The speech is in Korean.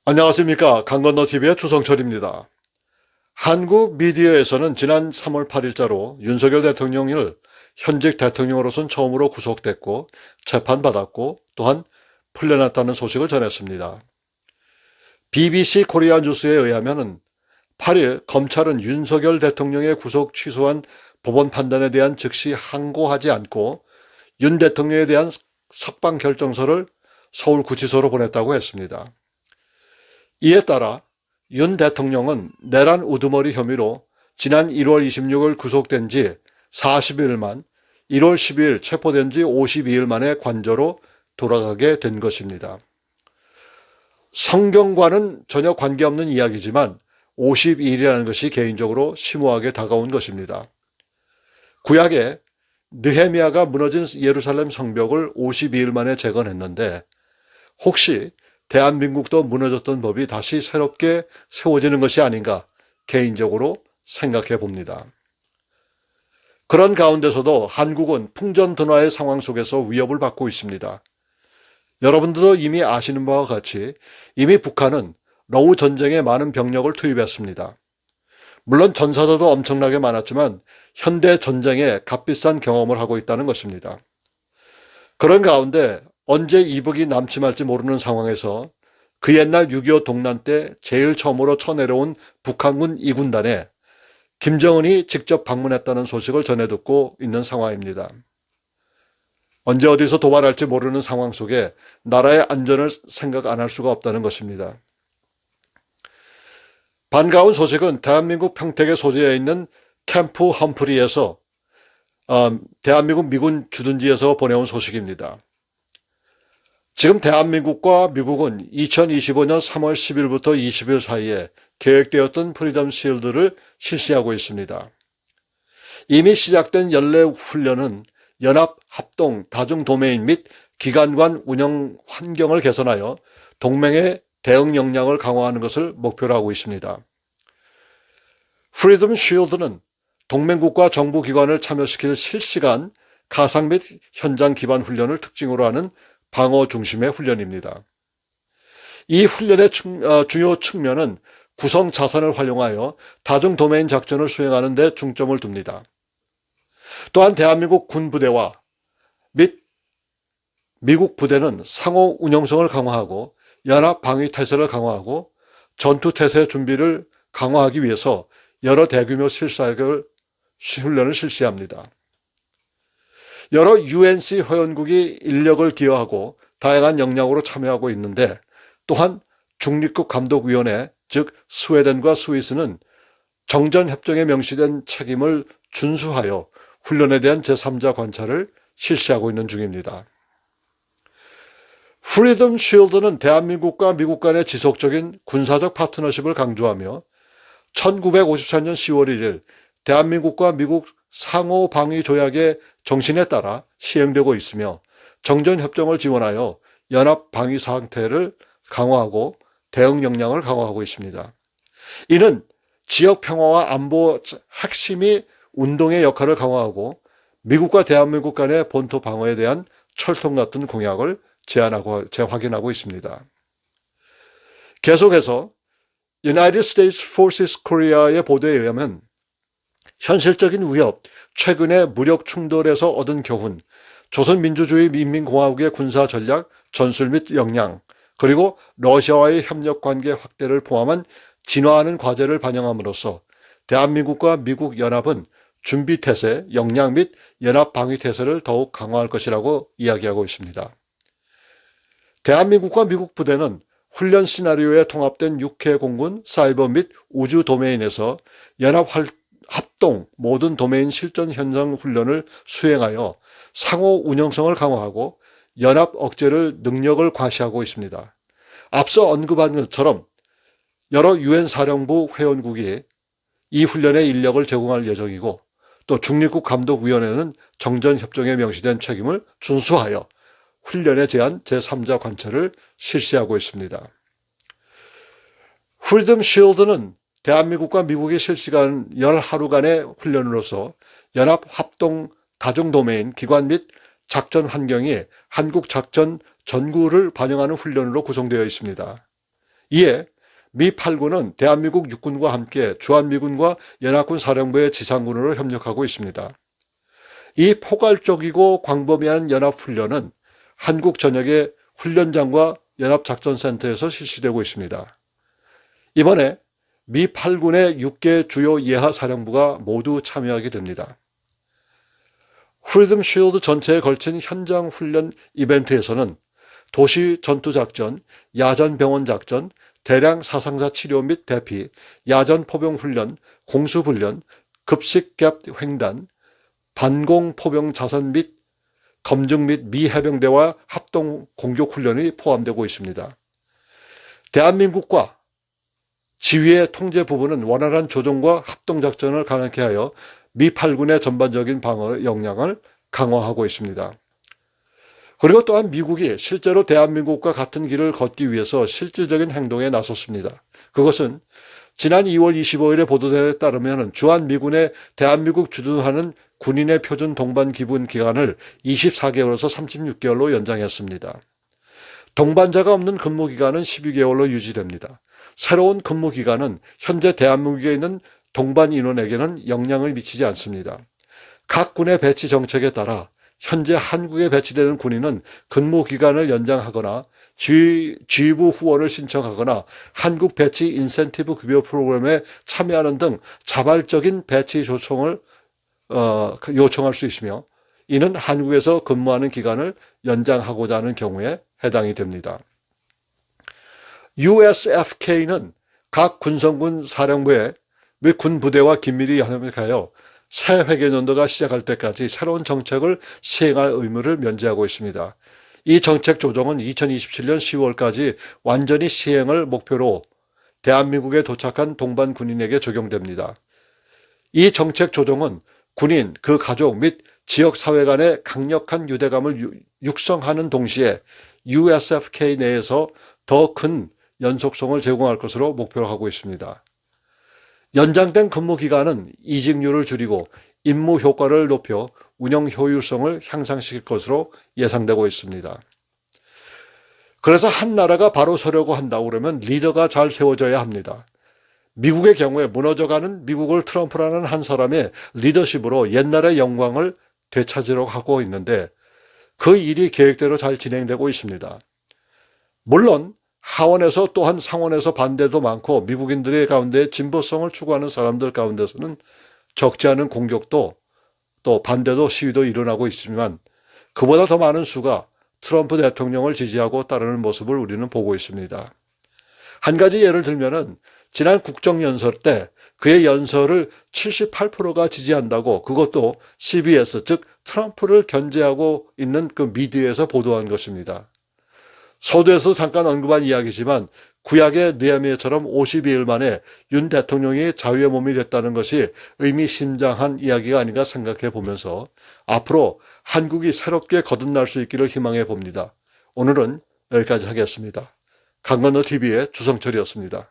안녕하십니까. 강건너TV의 주성철입니다. 한국 미디어에서는 지난 3월 8일자로 윤석열 대통령을 현직 대통령으로선 처음으로 구속됐고 재판받았고 또한 풀려났다는 소식을 전했습니다. BBC 코리아 뉴스에 의하면 8일 검찰은 윤석열 대통령의 구속 취소한 법원 판단에 대한 즉시 항고하지 않고 윤 대통령에 대한 석방 결정서를 서울구치소로 보냈다고 했습니다. 이에 따라 윤 대통령은 내란 우두머리 혐의로 지난 1월 26일 구속된 지 40일만 1월 12일 체포된 지 52일 만에 관저로 돌아가게 된 것입니다. 성경과는 전혀 관계없는 이야기지만 52일이라는 것이 개인적으로 심오하게 다가온 것입니다. 구약에 느헤미야가 무너진 예루살렘 성벽을 52일 만에 재건했는데 혹시 대한민국도 무너졌던 법이 다시 새롭게 세워지는 것이 아닌가 개인적으로 생각해 봅니다. 그런 가운데서도 한국은 풍전등화의 상황 속에서 위협을 받고 있습니다. 여러분들도 이미 아시는 바와 같이 이미 북한은 러우 전쟁에 많은 병력을 투입했습니다. 물론 전사자도 엄청나게 많았지만 현대 전쟁에 값비싼 경험을 하고 있다는 것입니다. 그런 가운데 언제 이북이 남지 말지 모르는 상황에서 그 옛날 6.25 동란 때 제일 처음으로 쳐내려온 북한군 2군단에 김정은이 직접 방문했다는 소식을 전해 듣고 있는 상황입니다. 언제 어디서 도발할지 모르는 상황 속에 나라의 안전을 생각 안 할 수가 없다는 것입니다. 반가운 소식은 대한민국 평택에 소재해 있는 캠프 험프리에서 대한민국 미군 주둔지에서 보내온 소식입니다. 지금 대한민국과 미국은 2025년 3월 10일부터 20일 사이에 계획되었던 프리덤 실드를 실시하고 있습니다. 이미 시작된 연례 훈련은 연합 합동 다중 도메인 및 기관간 운영 환경을 개선하여 동맹의 대응 역량을 강화하는 것을 목표로 하고 있습니다. 프리덤 쉴드는 동맹국과 정부기관을 참여시킬 실시간 가상 및 현장 기반 훈련을 특징으로 하는 방어 중심의 훈련입니다. 이 훈련의 주요 측면은 구성 자산을 활용하여 다중 도메인 작전을 수행하는 데 중점을 둡니다. 또한 대한민국 군부대와 및 미국 부대는 상호 운영성을 강화하고 연합 방위 태세를 강화하고 전투 태세 준비를 강화하기 위해서 여러 대규모 훈련을 실시합니다. 여러 UNC 회원국이 인력을 기여하고 다양한 역량으로 참여하고 있는데 또한 중립국 감독위원회 즉 스웨덴과 스위스는 정전협정에 명시된 책임을 준수하여 훈련에 대한 제3자 관찰을 실시하고 있는 중입니다. 프리덤 쉴드는 대한민국과 미국 간의 지속적인 군사적 파트너십을 강조하며 1954년 10월 1일 대한민국과 미국 상호 방위 조약의 정신에 따라 시행되고 있으며 정전협정을 지원하여 연합 방위 상태를 강화하고 대응 역량을 강화하고 있습니다. 이는 지역 평화와 안보 핵심이 운동의 역할을 강화하고 미국과 대한민국 간의 본토 방어에 대한 철통 같은 공약을 재확인하고 있습니다. 계속해서 United States Forces Korea의 보도에 의하면 현실적인 위협, 최근의 무력 충돌에서 얻은 교훈, 조선민주주의 인민공화국의 군사 전략, 전술 및 역량, 그리고 러시아와의 협력 관계 확대를 포함한 진화하는 과제를 반영함으로써 대한민국과 미국 연합은 준비 태세, 역량 및 연합 방위 태세를 더욱 강화할 것이라고 이야기하고 있습니다. 대한민국과 미국 부대는 훈련 시나리오에 통합된 육해 공군, 사이버 및 우주 도메인에서 연합 합동 모든 도메인 실전 현장 훈련을 수행하여 상호 운영성을 강화하고 연합 억제를 능력을 과시하고 있습니다. 앞서 언급한 것처럼 여러 유엔 사령부 회원국이 이 훈련에 인력을 제공할 예정이고 또 중립국 감독위원회는 정전협정에 명시된 책임을 준수하여 훈련에 대한 제3자 관찰을 실시하고 있습니다. 프리덤 쉴드는 대한민국과 미국이 실시간 열 하루간의 훈련으로서 연합 합동 다중 도메인 기관 및 작전 환경이 한국 작전 전구를 반영하는 훈련으로 구성되어 있습니다. 이에 미 8군은 대한민국 육군과 함께 주한미군과 연합군 사령부의 지상군으로 협력하고 있습니다. 이 포괄적이고 광범위한 연합훈련은 한국 전역의 훈련장과 연합작전센터에서 실시되고 있습니다. 이번에 미 8군의 6개 주요 예하사령부가 모두 참여하게 됩니다. 프리덤 쉴드 전체에 걸친 현장 훈련 이벤트에서는 도시 전투작전, 야전 병원 작전, 대량 사상자 치료 및 대피, 야전 포병 훈련, 공수훈련, 급식갭 횡단, 반공 포병 자선 및 검증 및 미 해병대와 합동 공격 훈련이 포함되고 있습니다. 대한민국과 지휘의 통제 부분은 원활한 조정과 합동작전을 가능케 하여 미 8군의 전반적인 방어 역량을 강화하고 있습니다. 그리고 또한 미국이 실제로 대한민국과 같은 길을 걷기 위해서 실질적인 행동에 나섰습니다. 그것은 지난 2월 25일에 보도된 데 따르면 주한미군의 대한민국 주둔하는 군인의 표준 동반 기분 기간을 24개월에서 36개월로 연장했습니다. 동반자가 없는 근무 기간은 12개월로 유지됩니다. 새로운 근무 기간은 현재 대한민국에 있는 동반 인원에게는 영향을 미치지 않습니다. 각 군의 배치 정책에 따라 현재 한국에 배치되는 군인은 근무 기간을 연장하거나 지휘부 후원을 신청하거나 한국 배치 인센티브 급여 프로그램에 참여하는 등 자발적인 배치 요청할 수 있으며, 이는 한국에서 근무하는 기간을 연장하고자 하는 경우에 해당이 됩니다. USFK는 각 군성군 사령부에 및 군부대와 긴밀히 협력하여 새 회계연도가 시작할 때까지 새로운 정책을 시행할 의무를 면제하고 있습니다. 이 정책 조정은 2027년 10월까지 완전히 시행을 목표로 대한민국에 도착한 동반 군인에게 적용됩니다. 이 정책 조정은 군인, 그 가족 및 지역사회 간의 강력한 유대감을 육성하는 동시에 USFK 내에서 더 큰 연속성을 제공할 것으로 목표로 하고 있습니다. 연장된 근무 기간은 이직률을 줄이고 임무 효과를 높여 운영 효율성을 향상시킬 것으로 예상되고 있습니다. 그래서 한 나라가 바로 서려고 한다고 그러면 리더가 잘 세워져야 합니다. 미국의 경우에 무너져가는 미국을 트럼프라는 한 사람의 리더십으로 옛날의 영광을 되찾으려고 하고 있는데 그 일이 계획대로 잘 진행되고 있습니다. 물론 하원에서 또한 상원에서 반대도 많고 미국인들의 가운데 진보성을 추구하는 사람들 가운데서는 적지 않은 공격도 또 반대도 시위도 일어나고 있지만 그보다 더 많은 수가 트럼프 대통령을 지지하고 따르는 모습을 우리는 보고 있습니다. 한 가지 예를 들면은 지난 국정연설 때 그의 연설을 78%가 지지한다고, 그것도 CBS 즉 트럼프를 견제하고 있는 그 미디어에서 보도한 것입니다. 서두에서 잠깐 언급한 이야기지만 구약의 느헤미야처럼 52일 만에 윤 대통령이 자유의 몸이 됐다는 것이 의미심장한 이야기가 아닌가 생각해 보면서 앞으로 한국이 새롭게 거듭날 수 있기를 희망해 봅니다. 오늘은 여기까지 하겠습니다. 강건너TV의 주성철이었습니다.